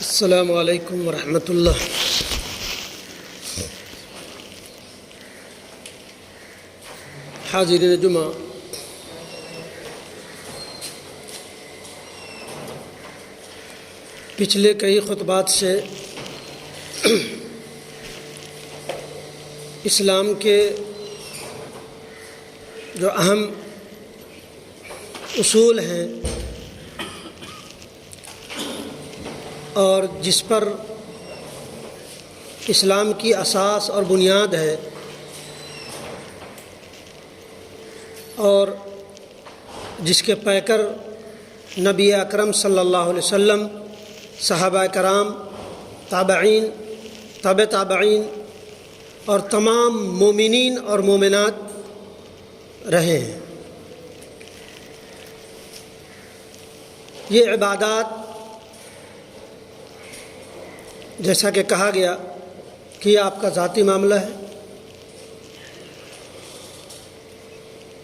السلام علیکم ورحمۃ اللہ۔ حاضرین جمعہ، پچھلے کئی خطبات سے اسلام کے جو اہم اصول ہیں اور جس پر اسلام کی اساس اور بنیاد ہے، اور جس کے پیکر نبی اکرم صلی اللہ علیہ وسلم، صحابہ کرام، تابعین، تابع تابعین اور تمام مومنین اور مومنات رہے ہیں۔ یہ عبادات، جیسا کہ کہا گیا کہ یہ آپ کا ذاتی معاملہ ہے،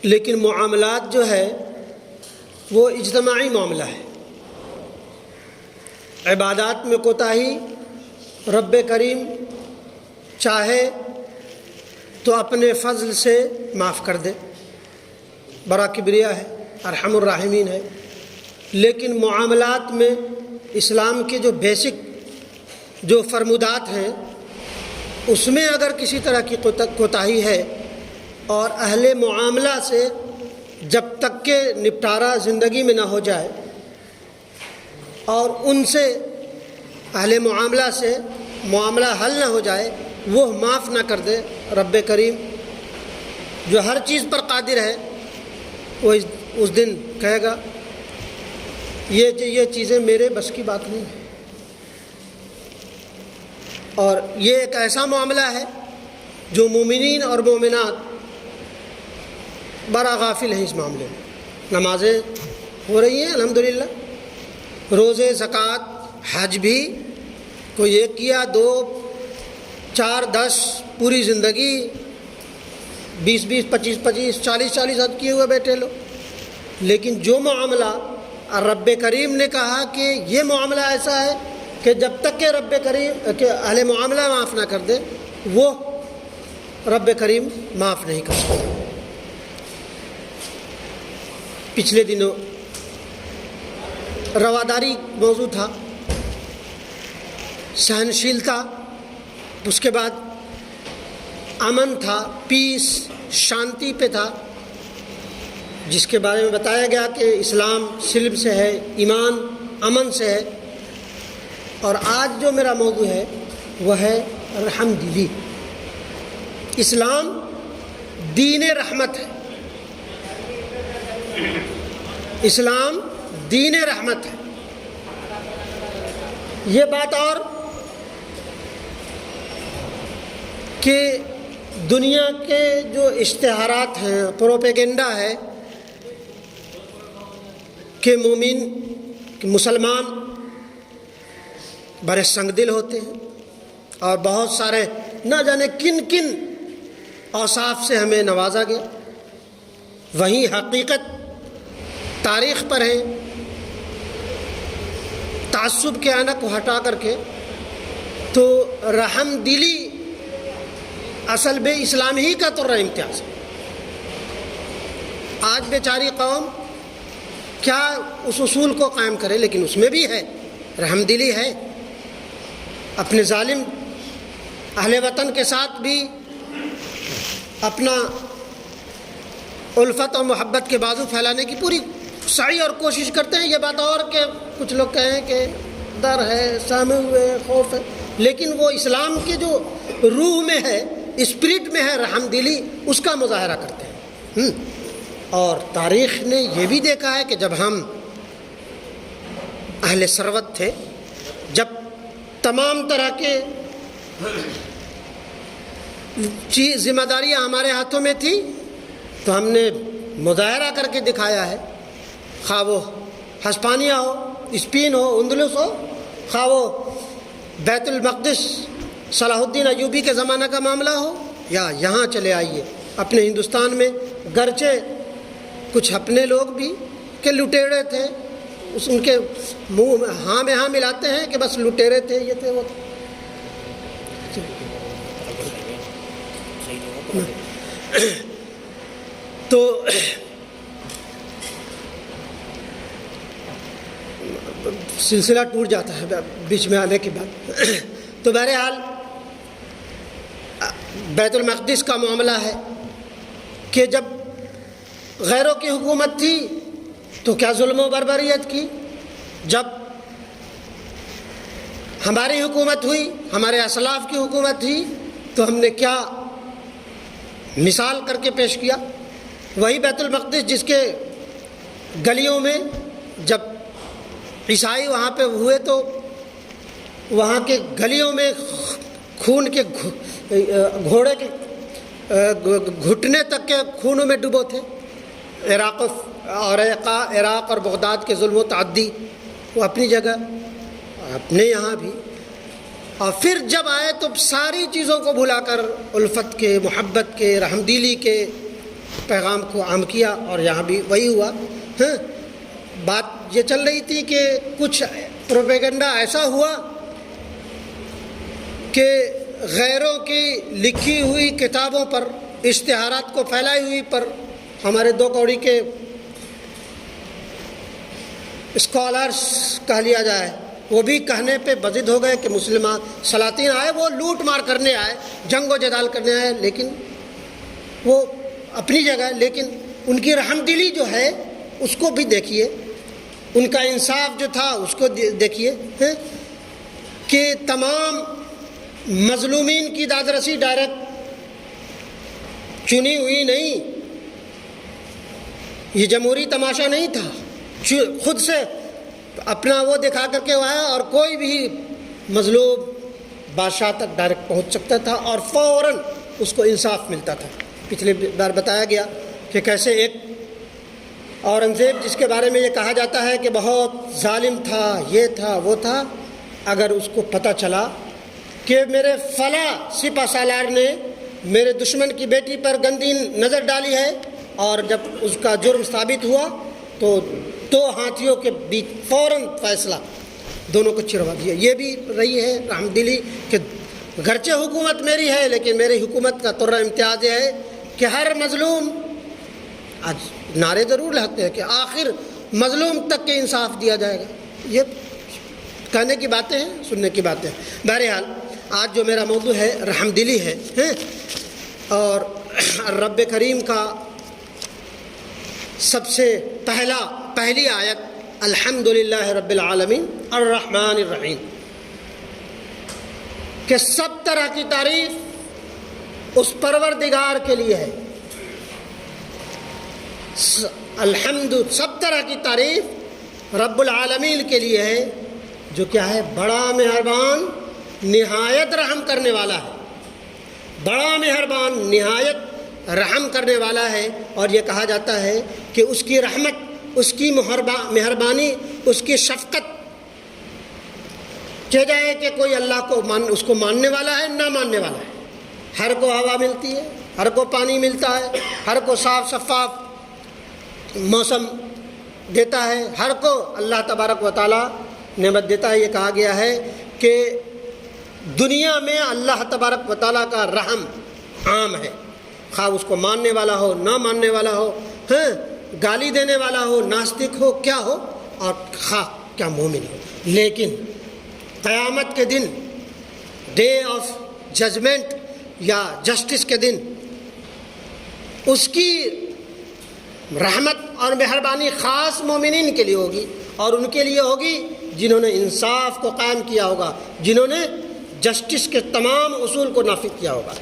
لیکن معاملات جو ہے وہ اجتماعی معاملہ ہے۔ عبادات میں کوتاہی رب کریم چاہے تو اپنے فضل سے معاف کر دے، بڑا کبریا ہے، ارحم الراحمین ہے، لیکن معاملات میں اسلام کے جو بیسک جو فرمودات ہیں، اس میں اگر کسی طرح کی کوتاہی ہے اور اہل معاملہ سے جب تک کہ نپٹارہ زندگی میں نہ ہو جائے اور ان سے اہل معاملہ سے معاملہ حل نہ ہو جائے، وہ معاف نہ کر دے، رب کریم جو ہر چیز پر قادر ہے، وہ اس دن کہے گا یہ چیزیں میرے بس کی بات نہیں ہے۔ اور یہ ایک ایسا معاملہ ہے جو مومنین اور مومنات بڑا غافل ہیں اس معاملے میں۔ نمازیں ہو رہی ہیں الحمدللہ، روزے، زکوٰۃ، حج بھی کوئی ایک کیا، 2، 4، 10، پوری زندگی 20، 25، 40 حج کیے ہوئے بیٹھے لوگ، لیکن جو معاملہ رب کریم نے کہا کہ یہ معاملہ ایسا ہے کہ جب تک کہ رب کریم کہ اہل معاملہ معاف نہ کر دے، وہ رب کریم معاف نہیں کر سکتا۔ پچھلے دنوں رواداری موضوع تھا، سہنشیلتا، اس کے بعد امن تھا، پیس، شانتی پہ تھا، جس کے بارے میں بتایا گیا کہ اسلام سلم سے ہے، ایمان امن سے ہے۔ اور آج جو میرا موضوع ہے وہ ہے رحم دلی۔ اسلام دین رحمت ہے، اسلام دین رحمت ہے۔ یہ بات اور کہ دنیا کے جو اشتہارات ہیں، پروپیگنڈا ہے کہ مومن، کہ مسلمان بڑے سنگ دل ہوتے ہیں اور بہت سارے نہ جانے کن کن اوصاف سے ہمیں نوازا گیا، وہیں حقیقت تاریخ پر ہے۔ تعصب کے آنا کو ہٹا کر کے تو رحم دلی اصل بے اسلام ہی کا تو امتیاز ہے۔ آج بیچاری قوم کیا اس اصول کو قائم کرے، لیکن اس میں بھی ہے، رحم دلی ہے۔ اپنے ظالم اہل وطن کے ساتھ بھی اپنا الفت اور محبت کے بازو پھیلانے کی پوری سعی اور کوشش کرتے ہیں۔ یہ بات اور کہ کچھ لوگ کہیں کہ ڈر ہے، سہمے ہوئے ہیں، خوف ہے، لیکن وہ اسلام کے جو روح میں ہے، اسپرٹ میں ہے، رحم دلی، اس کا مظاہرہ کرتے ہیں۔ اور تاریخ نے یہ بھی دیکھا ہے کہ جب ہم اہل ثروت تھے، جب تمام طرح کے ذمہ داریاں ہمارے ہاتھوں میں تھی، تو ہم نے مظاہرہ کر کے دکھایا ہے، خواہ وہ ہسپانیہ ہو، اسپین ہو، اندلس ہو، خواہ وہ بیت المقدس صلاح الدین ایوبی کے زمانہ کا معاملہ ہو، یا یہاں چلے آئیے اپنے ہندوستان میں، گرچہ کچھ اپنے لوگ بھی کہ لٹیرے تھے، ان کے منہ میں ہاں ملاتے ہیں کہ بس لٹیرے تھے، یہ تھے وہ تھے۔ تو سلسلہ ٹوٹ جاتا ہے بیچ میں آنے کے بعد۔ تو بہرحال بیت المقدس کا معاملہ ہے کہ جب غیروں کی حکومت تھی تو کیا ظلم و بربریت کی، جب ہماری حکومت ہوئی، ہمارے اسلاف کی حکومت تھی تو ہم نے کیا مثال کر کے پیش کیا۔ وہی بیت المقدس جس کے گلیوں میں جب عیسائی وہاں پہ ہوئے تو وہاں کے گلیوں میں خون کے گھوڑے کے گھٹنے تک کے خونوں میں ڈوبو تھے۔ عراق اور بغداد کے ظلم و تعدی وہ اپنی جگہ، اپنے یہاں بھی، اور پھر جب آئے تو ساری چیزوں کو بھلا کر الفت کے، محبت کے، رحمدلی کے پیغام کو عام کیا، اور یہاں بھی وہی ہوا۔ ہاں، بات یہ چل رہی تھی کہ کچھ پروپیگنڈا ایسا ہوا کہ غیروں کی لکھی ہوئی کتابوں پر، اشتہارات کو پھیلائی ہوئی پر ہمارے 2 کوڑی کے اسکالرس کہہ لیا جائے، وہ بھی کہنے پہ بضد ہو گئے کہ مسلمان سلاطین آئے، وہ لوٹ مار کرنے آئے، جنگ و جدال کرنے آئے، لیکن وہ اپنی جگہ، لیکن ان کی رحمدلی جو ہے اس کو بھی دیکھیے، ان کا انصاف جو تھا اس کو دیکھیے، کہ تمام مظلومین کی دادرسی ڈائریکٹ چنی ہوئی نہیں، یہ جمہوری تماشا نہیں تھا، خود سے اپنا وہ دکھا کر کے آیا، اور کوئی بھی مظلوم بادشاہ تک ڈائریکٹ پہنچ سکتا تھا اور فوراً اس کو انصاف ملتا تھا۔ پچھلے بار بتایا گیا کہ کیسے ایک اورنگزیب جس کے بارے میں یہ کہا جاتا ہے کہ بہت ظالم تھا، یہ تھا وہ تھا، اگر اس کو پتہ چلا کہ میرے فلاں سپہ سالار نے میرے دشمن کی بیٹی پر گندی نظر ڈالی ہے، اور جب اس کا جرم ثابت ہوا تو 2 ہاتھیوں کے بیچ فوراً فیصلہ، دونوں کو چروا دیا۔ یہ بھی رہی ہے رحمدلی کہ گرچہ حکومت میری ہے لیکن میری حکومت کا طرح امتیاز یہ ہے کہ ہر مظلوم، آج نعرے ضرور لگتے ہیں کہ آخر مظلوم تک کے انصاف دیا جائے گا، یہ کہنے کی باتیں ہیں، سننے کی باتیں ہیں۔ بہرحال آج جو میرا موضوع ہے رحمدلی ہے، اور رب کریم کا سب سے پہلی آیت الحمدللہ رب العالمین الرحمن الرحیم، کہ سب طرح کی تعریف اس پروردگار کے لیے ہے۔ الحمد، سب طرح کی تعریف رب العالمین کے لیے ہے، جو کیا ہے؟ بڑا مہربان، نہایت رحم کرنے والا ہے، بڑا مہربان، نہایت رحم کرنے والا ہے۔ اور یہ کہا جاتا ہے کہ اس کی رحمت، اس کی مہربانی، اس کی شفقت، کہہ جائے کہ کوئی اللہ کو اس کو ماننے والا ہے، نہ ماننے والا ہے، ہر کو ہوا ملتی ہے، ہر کو پانی ملتا ہے، ہر کو صاف شفاف موسم دیتا ہے، ہر کو اللہ تبارک و تعالی نعمت دیتا ہے۔ یہ کہا گیا ہے کہ دنیا میں اللہ تبارک و تعالیٰ کا رحم عام ہے، خواہ اس کو ماننے والا ہو، نہ ماننے والا ہو، گالی دینے والا ہو، ناستک ہو، کیا ہو، اور خواہ کیا مومن ہو۔ لیکن قیامت کے دن، ڈے آف ججمنٹ یا جسٹس کے دن، اس کی رحمت اور مہربانی خاص مومنین کے لیے ہوگی، اور ان کے لیے ہوگی جنہوں نے انصاف کو قائم کیا ہوگا، جنہوں نے جسٹس کے تمام اصول کو نافذ کیا ہوگا،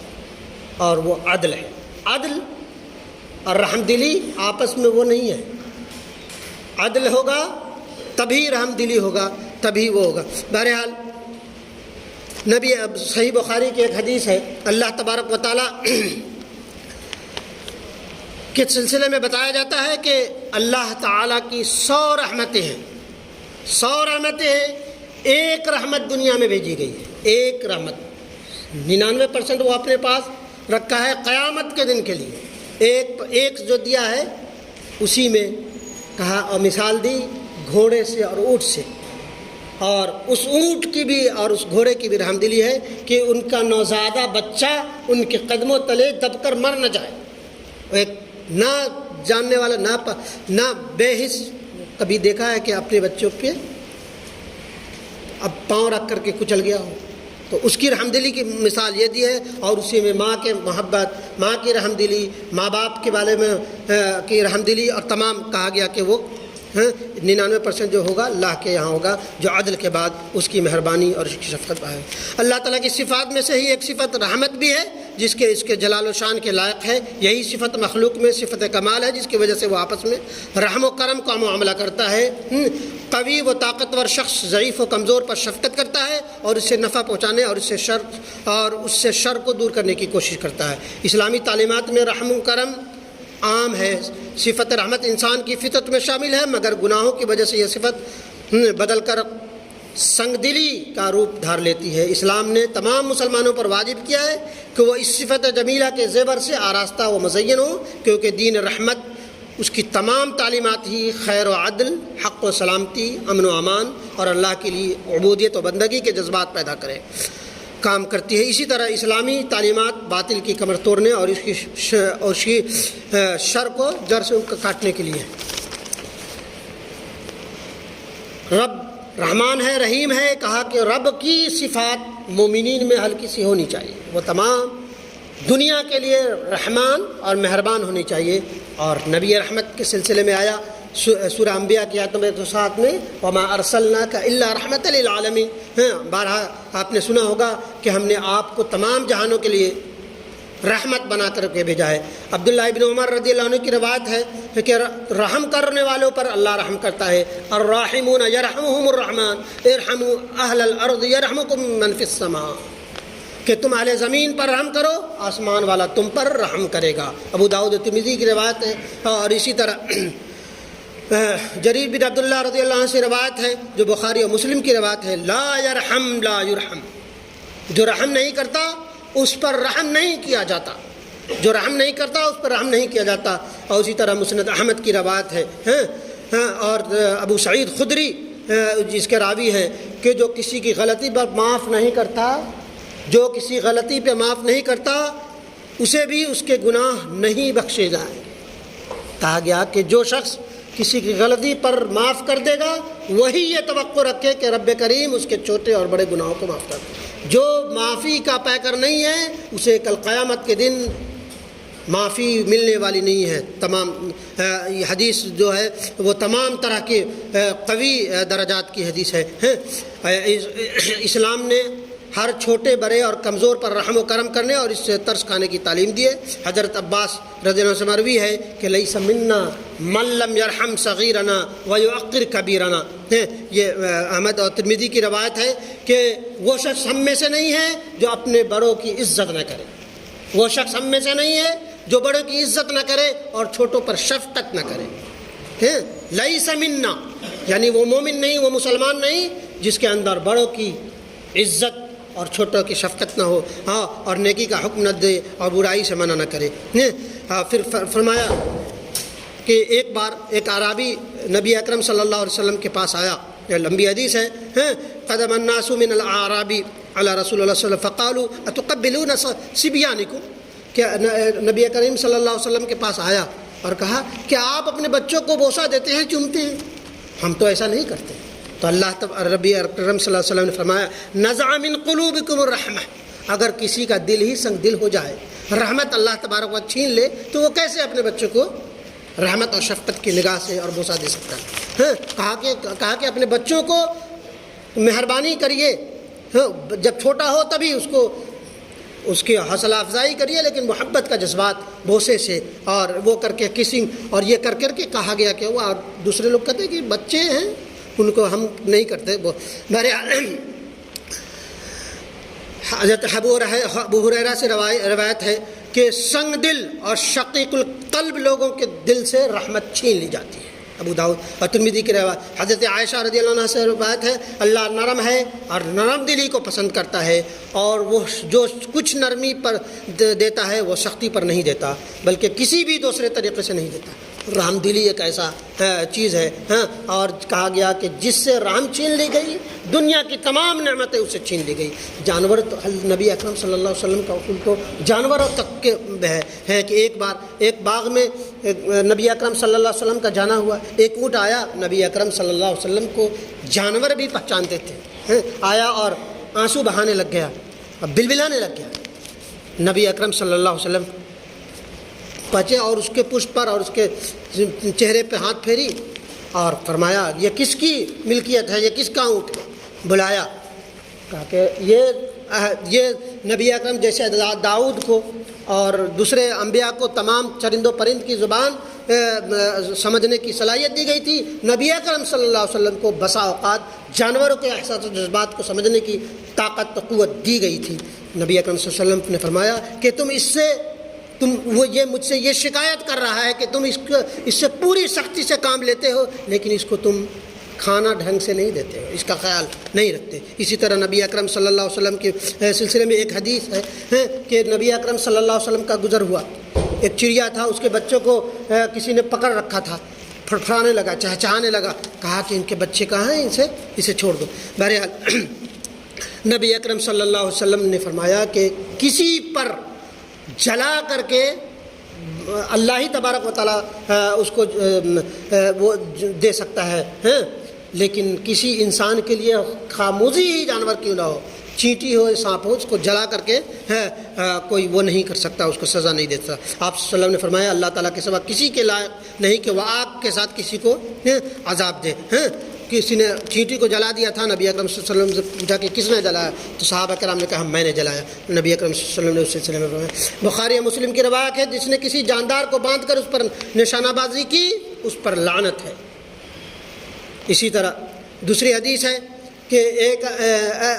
اور وہ عدل ہے۔ عدل اور رحمدلی آپس میں وہ نہیں ہے، عدل ہوگا تبھی رحمدلی ہوگا، تبھی وہ ہوگا۔ بہرحال نبی صحیح بخاری کی ایک حدیث ہے، اللہ تبارک و تعالیٰ کے سلسلے میں بتایا جاتا ہے کہ اللہ تعالیٰ کی 100 رحمتیں ہیں، 100 رحمتیں ہیں، ایک رحمت دنیا میں بھیجی گئی ہے، ایک رحمت، 99% وہ اپنے پاس رکھا ہے قیامت کے دن کے لیے، ایک جو دیا ہے اسی میں کہا اور مثال دی، گھوڑے سے اور اونٹ سے، اور اس اونٹ کی بھی اور اس گھوڑے کی بھی رحمدلی ہے کہ ان کا نوزادہ بچہ ان کے قدموں تلے دب کر مر نہ جائے۔ ایک نہ جاننے والا نہ بے حس کبھی دیکھا ہے کہ اپنے بچوں پہ اب پاؤں رکھ کر کے کچل گیا ہو، تو اس کی رحمدلی کی مثال یہ دی ہے۔ اور اسی میں ماں کے محبت، ماں کی رحمدلی، ماں باپ کے بارے میں کی رحمدلی، اور تمام کہا گیا کہ وہ 99% جو ہوگا اللہ کے یہاں ہوگا، جو عدل کے بعد اس کی مہربانی اور اس کی شفقت ہے۔ اللہ تعالیٰ کی صفات میں سے ہی ایک صفت رحمت بھی ہے، جس کے اس کے جلال و شان کے لائق ہے۔ یہی صفت مخلوق میں صفت کمال ہے، جس کی وجہ سے وہ آپس میں رحم و کرم کا معاملہ کرتا ہے۔ قوی و طاقتور شخص ضعیف و کمزور پر شفقت کرتا ہے، اور اس سے نفع پہنچانے اور اس سے شر کو دور کرنے کی کوشش کرتا ہے۔ اسلامی تعلیمات میں رحم و کرم عام ہے۔ صفت رحمت انسان کی فطرت میں شامل ہے، مگر گناہوں کی وجہ سے یہ صفت بدل کر سنگ دلی کا روپ دھار لیتی ہے۔ اسلام نے تمام مسلمانوں پر واجب کیا ہے کہ وہ اس صفت جمیلہ کے زیور سے آراستہ و مزین ہو، کیونکہ دین رحمت، اس کی تمام تعلیمات ہی خیر و عدل، حق و سلامتی، امن و امان اور اللہ کے لیے عبودیت و بندگی کے جذبات پیدا کرے کام کرتی ہے۔ اسی طرح اسلامی تعلیمات باطل کی کمر توڑنے اور اس کی شر کو جڑ سے کاٹنے کے لیے۔ رب رحمان ہے، رحیم ہے، کہا کہ رب کی صفات مومنین میں ہلکی سی ہونی چاہیے، وہ تمام دنیا کے لیے رحمان اور مہربان ہونی چاہیے۔ اور نبی رحمت کے سلسلے میں آیا سورہ انبیاء کی آیت نمبر 107 میں وما ارسلناک الا رحمۃ للعالمین۔ بارہا آپ نے سنا ہوگا کہ ہم نے آپ کو تمام جہانوں کے لیے رحمت بنا کر کے بھیجا ہے۔ عبداللہ ابن عمر رضی اللہ عنہ کی روایت ہے کہ رحم کرنے والوں پر اللہ رحم کرتا ہے۔ الراحمون یرحمہم الرحمن ارحموا اہل الارض یرحمکم من فی السماء، کہ تم اہل زمین پر رحم کرو، آسمان والا تم پر رحم کرے گا۔ ابو داؤد و ترمذی کی روایت ہے۔ اور اسی طرح جریر بن عبداللہ رضی اللہ عنہ سے روایت ہے، جو بخاری اور مسلم کی روایت ہے، لا یرحم لا یرحم، جو رحم نہیں کرتا اس پر رحم نہیں کیا جاتا، جو رحم نہیں کرتا اس پر رحم نہیں کیا جاتا۔ اور اسی طرح مسند احمد کی روایت ہے۔ اور ابو سعید خدری جس کے راوی ہیں کہ جو کسی کی غلطی پر معاف نہیں کرتا، جو کسی غلطی پہ معاف نہیں کرتا، اسے بھی اس کے گناہ نہیں بخشے جائیں گے۔ کہا گیا کہ جو شخص کسی کی غلطی پر معاف کر دے گا، وہی یہ توقع رکھے کہ رب کریم اس کے چھوٹے اور بڑے گناہوں کو معاف کر دے۔ جو معافی کا پیکر نہیں ہے، اسے کل قیامت کے دن معافی ملنے والی نہیں ہے۔ تمام یہ حدیث جو ہے وہ تمام طرح کے قوی درجات کی حدیث ہے۔ اسلام نے ہر چھوٹے بڑے اور کمزور پر رحم و کرم کرنے اور اس سے ترس کھانے کی تعلیم دی ہے۔ حضرت عباس رضی اللہ عنہ سے مروی ہے کہ لیس منا من لم یرحم صغیرنا ویعقر کبیرنا۔ یہ احمد اور ترمذی کی روایت ہے کہ وہ شخص ہم میں سے نہیں ہے جو اپنے بڑوں کی عزت نہ کرے، وہ شخص ہم میں سے نہیں ہے جو بڑوں کی عزت نہ کرے اور چھوٹوں پر شفقت نہ کرے۔ لیس منا یعنی وہ مومن نہیں، وہ مسلمان نہیں جس کے اندر بڑوں کی عزت اور چھوٹوں کی شفقت نہ ہو، اور نیکی کا حکم نہ دے اور برائی سے منع نہ کرے۔ پھر فرمایا کہ ایک بار ایک اعرابی نبی اکرم صلی اللہ علیہ وسلم کے پاس آیا، یہ لمبی حدیث ہے۔ قدم الناس من الاعراب علی رسول اللہ صلی اللہ علیہ وسلم فقالوا اتقبلون صبیانکم، کہ نبی کریم صلی اللہ علیہ وسلم کے پاس آیا اور کہا کہ آپ اپنے بچوں کو بوسہ دیتے ہیں، چومتے ہیں؟ ہم تو ایسا نہیں کرتے۔ تو اللہ ربی اکرم صلی اللہ علیہ وسلم نے فرمایا نزع من قلوبکم الرحمہ، اگر کسی کا دل ہی سنگ دل ہو جائے، رحمت اللہ تبارک و چھین لے، تو وہ کیسے اپنے بچوں کو رحمت اور شفقت کی نگاہ سے اور بوسہ دے سکتا ہے؟ کہا کہ اپنے بچوں کو مہربانی کریے، جب چھوٹا ہو تبھی اس کی حوصلہ افزائی کریے، لیکن محبت کا جذبات بوسے سے اور وہ کر کے کسنگ اور یہ کر کے کہا گیا کہ وہ، اور دوسرے لوگ کہتے ہیں کہ بچے ہیں ان کو ہم نہیں کرتے۔ حضرت ابو ہریرہ سے روایت ہے کہ سنگ دل اور شقیق القلب لوگوں کے دل سے رحمت چھین لی جاتی ہے۔ ابو داؤد اور ترمذی کی روایت۔ حضرت عائشہ رضی اللہ عنہ سے روایت ہے اللہ نرم ہے اور نرم دلی کو پسند کرتا ہے، اور وہ جو کچھ نرمی پر دیتا ہے وہ سختی پر نہیں دیتا، بلکہ کسی بھی دوسرے طریقے سے نہیں دیتا۔ رحم دلی ایک ایسا چیز ہے اور کہا گیا کہ جس سے رحم چھین لی گئی دنیا کی تمام نعمتیں اس سے چھین لی گئی۔ جانور تو نبی اکرم صلی اللہ علیہ وسلم کا اصول تو جانوروں تک کے ہے کہ ایک بار ایک باغ میں نبی اکرم صلی اللہ علیہ وسلم کا جانا ہوا، ایک اونٹ آیا، نبی اکرم صلی اللہ علیہ وسلم کو جانور بھی پہچانتے تھے، آیا اور آنسو بہانے لگ گیا، بلبلانے لگ گیا۔ نبی اکرم صلی اللہ علیہ وسلم پہنچے اور اس کے پشت پر اور اس کے چہرے پہ ہاتھ پھیری اور فرمایا یہ کس کی ملکیت ہے، یہ کس کا اونٹ ہے؟ بلایا، کہا کہ یہ نبی اکرم جیسے داؤد کو اور دوسرے انبیاء کو تمام چرند و پرند کی زبان سمجھنے کی صلاحیت دی گئی تھی، نبی اکرم صلی اللہ علیہ وسلم کو بسا اوقات جانوروں کے احساس و جذبات کو سمجھنے کی طاقت و قوت دی گئی تھی۔ نبی اکرم صلی اللہ علیہ وسلم نے فرمایا کہ یہ مجھ سے یہ شکایت کر رہا ہے کہ تم اس سے پوری سختی سے کام لیتے ہو لیکن اس کو تم کھانا ڈھنگ سے نہیں دیتے ہو، اس کا خیال نہیں رکھتے۔ اسی طرح نبی اکرم صلی اللہ علیہ وسلم کے سلسلے میں ایک حدیث ہے کہ نبی اکرم صلی اللہ علیہ وسلم کا گزر ہوا، ایک چڑیا تھا، اس کے بچوں کو کسی نے پکڑ رکھا تھا، پھڑپھڑانے لگا، چہچہانے لگا، کہا کہ ان کے بچے کہاں ہیں، اسے چھوڑ دو۔ بہرحال نبی اکرم صلی اللہ علیہ وسلم نے فرمایا کہ کسی پر جلا کر کے اللہ ہی تبارک و تعالیٰ اس کو وہ دے سکتا ہے، لیکن کسی انسان کے لیے خاموشی ہی جانور کیوں نہ ہو، چینٹی ہو سانپ ہو، اس کو جلا کر کے کوئی وہ نہیں کر سکتا، اس کو سزا نہیں دیتا۔ آپ صلی اللہ علیہ وسلم نے فرمایا اللہ تعالیٰ کے سوا کسی کے لائق نہیں کہ وہ آگ کے ساتھ کسی کو عذاب دے۔ کسی نے چینٹی کو جلا دیا تھا، نبی اکرم صلی اللہ علیہ وسلم سے پوچھا کہ کس نے جلایا، تو صحابہ کرام نے کہا میں نے جلایا۔ نبی اکرم صلی اللہ علیہ وسلم نے اس سلسلے میں فرمایا۔ بخاری مسلم کی روایت ہے جس نے کسی جاندار کو باندھ کر اس پر نشانہ بازی کی اس پر لعنت ہے۔ اسی طرح دوسری حدیث ہے کہ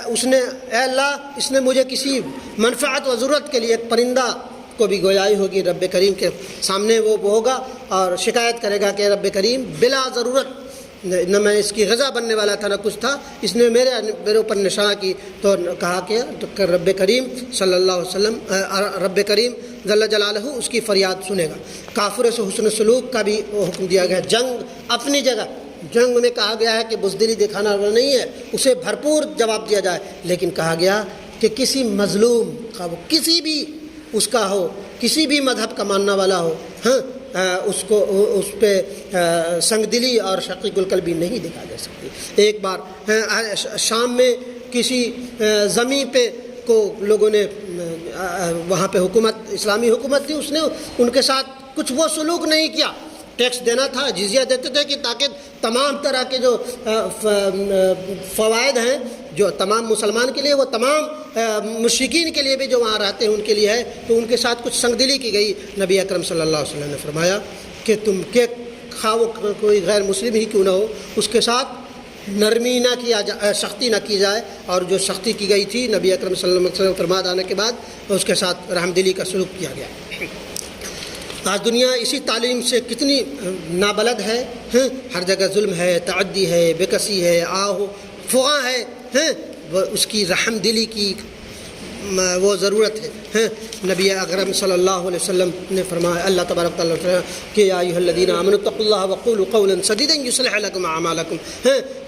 اس نے اے اللہ اس نے مجھے کسی منفعت و ضرورت کے لیے ایک پرندہ کو بھی گویائی ہوگی، رب کریم کے سامنے وہ ہوگا اور شکایت کرے گا کہ رب کریم بلا ضرورت نہ میں اس کی غذا بننے والا تھا نہ کچھ تھا، اس نے میرے اوپر نشانہ کی، تو کہا کہ رب کریم صلی اللہ علیہ وسلم رب کریم جل جلالہ اس کی فریاد سنے گا۔ کافر سے حسن سلوک کا بھی حکم دیا گیا۔ جنگ اپنی جگہ، جنگ میں کہا گیا ہے کہ بزدلی دکھانا نہیں ہے، اسے بھرپور جواب دیا جائے، لیکن کہا گیا کہ کسی مظلوم وہ کسی بھی اس کا ہو، کسی بھی مذہب کا ماننا والا ہو، اس پہ سنگ دلی اور شقیق القلبی نہیں دکھا جا سکتی۔ ایک بار شام میں کسی زمین پہ کو لوگوں نے وہاں پہ حکومت اسلامی حکومت تھی، اس نے ان کے ساتھ کچھ وہ سلوک نہیں کیا، ٹیکس دینا تھا، جزیہ دیتے تھے کہ تاکہ تمام طرح کے جو فوائد ہیں جو تمام مسلمان کے لیے وہ تمام مشرکین کے لیے بھی جو وہاں رہتے ہیں ان کے لیے ہے، تو ان کے ساتھ کچھ سنگ دلی کی گئی۔ نبی اکرم صلی اللہ علیہ وسلم نے فرمایا کہ تم کہ خواہ کوئی غیر مسلم ہی کیوں نہ ہو اس کے ساتھ نرمی نہ کیا جائے، سختی نہ کی جائے، اور جو سختی کی گئی تھی نبی اکرم صلی اللہ علیہ وسلم فرما آنے کے بعد اس کے ساتھ رحم دلی کا سلوک کیا گیا۔ آج دنیا اسی تعلیم سے کتنی نابلد ہے، ہر جگہ ظلم ہے، تعدی ہے، بے کسی ہے، آہ فغاں ہے، اس کی رحم دلی کی وہ ضرورت ہے۔ نبی اکرم صلی اللہ علیہ وسلم نے فرمایا، اللہ تبارک تعالیٰ نے فرمایا کہ یا ایھا الذین آمنوا اتقوا اللہ وقولوا قولا سدیدا یصلح لکم اعمالکم،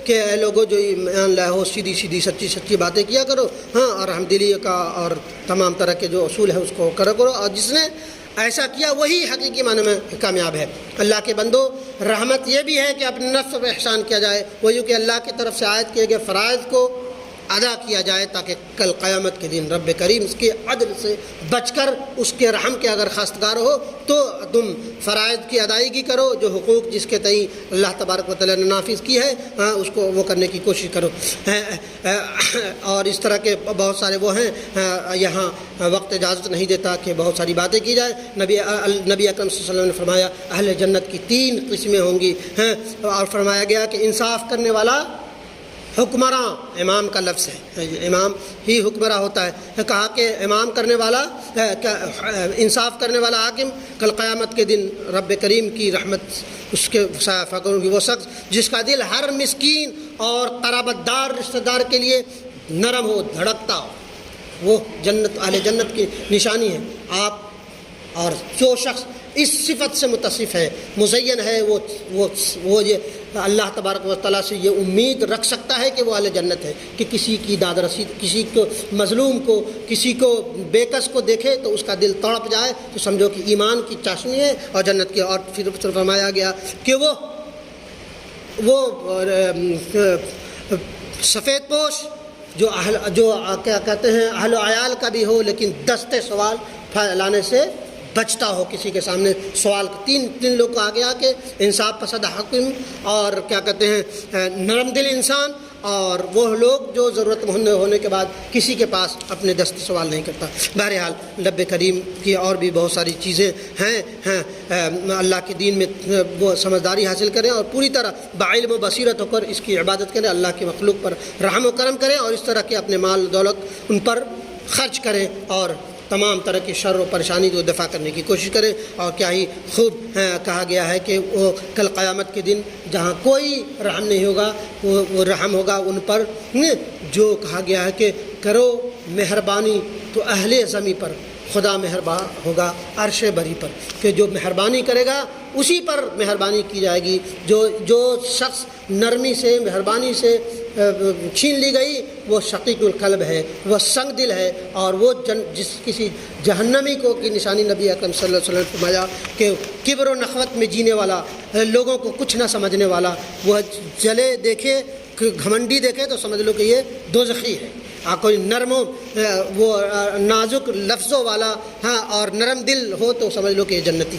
کہ اے لوگوں جو ایمان لائے ہو سیدھی سیدھی سچی باتیں کیا کرو، اور رحم دلی کا اور تمام طرح کے جو اصول ہے اس کو کرا کرو، اور جس نے ایسا کیا وہی حقیقی معنی میں کامیاب ہے۔ اللہ کے بندو، رحمت یہ بھی ہے کہ اپنے نفس پر احسان کیا جائے، وہ یوں کہ اللہ کی طرف سے عائد کیے گئے فرائض کو ادا کیا جائے، تاکہ کل قیامت کے دن رب کریم اس کے عدل سے بچ کر اس کے رحم کے اگر خواستگار ہو تو تم فرائض کی ادائیگی کرو، جو حقوق جس کے تئیں اللہ تبارک و تعالیٰ نے نافذ کی ہے اس کو وہ کرنے کی کوشش کرو۔ اور اس طرح کے بہت سارے وہ ہیں، یہاں وقت اجازت نہیں دیتا کہ بہت ساری باتیں کی جائے۔ نبی اکرم صلی اللہ علیہ وسلم نے فرمایا اہل جنت کی 3 قسمیں ہوں گی، اور فرمایا گیا کہ انصاف کرنے والا حکمراں، امام کا لفظ ہے، امام ہی حکمراں ہوتا ہے، کہا کہ امام کرنے والا، انصاف کرنے والا حاکم کل قیامت کے دن رب کریم کی رحمت اس کے سایہ کروں گی، وہ شخص جس کا دل ہر مسکین اور قرابت دار رشتہ دار کے لیے نرم ہو، دھڑکتا ہو، وہ جنت اہل جنت کی نشانی ہے۔ آپ اور جو شخص اس صفت سے متصف ہے، مزین ہے، وہ یہ اللہ تبارک و تعالیٰ سے یہ امید رکھ سکتا ہے کہ وہ اہل جنت ہے، کہ کسی کی داد رسی، کسی کو مظلوم کو، کسی کو بے کس کو دیکھے تو اس کا دل تڑپ جائے تو سمجھو کہ ایمان کی چاشنی ہے اور جنت کی۔ اور پھر فرمایا گیا کہ وہ سفید پوش جو کیا کہتے ہیں اہل و عیال کا بھی ہو، لیکن دستے سوال پھیلانے سے بچتا ہو، کسی کے سامنے سوال۔ تین لوگ آ گیا کہ انصاف پسند حاکم، اور کیا کہتے ہیں نرم دل انسان، اور وہ لوگ جو ضرورت مند ہونے کے بعد کسی کے پاس اپنے دست سوال نہیں کرتا۔ بہرحال نبی کریم کی اور بھی بہت ساری چیزیں ہیں، اللہ کے دین میں وہ سمجھداری حاصل کریں اور پوری طرح بعلم و بصیرت ہو کر اس کی عبادت کریں، اللہ کے مخلوق پر رحم و کرم کریں، اور اس طرح کے اپنے مال دولت ان پر خرچ کریں، اور تمام طرح کی شر و پریشانی کو دفع کرنے کی کوشش کریں۔ اور کیا ہی خوب کہا گیا ہے کہ وہ کل قیامت کے دن جہاں کوئی رحم نہیں ہوگا، وہ رحم ہوگا ان پر جو کہا گیا ہے کہ کرو مہربانی تو اہل زمیں پر خدا مہربان ہوگا عرش بری پر، کہ جو مہربانی کرے گا اسی پر مہربانی کی جائے گی۔ جو شخص نرمی سے، مہربانی سے چھین لی گئی وہ شقیق القلب ہے، وہ سنگ دل ہے، اور وہ جس کسی جہنمی کو کی نشانی نبی اکرم صلی اللہ علیہ وسلم نے فرمایا کہ کبر و نخوت میں جینے والا، لوگوں کو کچھ نہ سمجھنے والا، وہ جلے دیکھے، گھمنڈی دیکھے تو سمجھ لو کہ یہ دوزخی ہے۔ کوئی نرم وہ نازک لفظوں والا اور نرم دل ہو تو سمجھ لو کہ یہ جنتی۔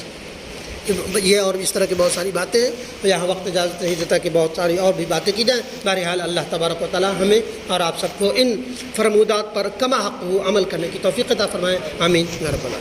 یہ اور اس طرح کی بہت ساری باتیں ہیں، یہاں وقت اجازت نہیں دیتا کہ بہت ساری اور بھی باتیں کی جائیں۔ بہرحال اللہ تبارک و تعالیٰ ہمیں اور آپ سب کو ان فرمودات پر کما حق عمل کرنے کی توفیق عطا فرمائے، آمین یا رب العالمین۔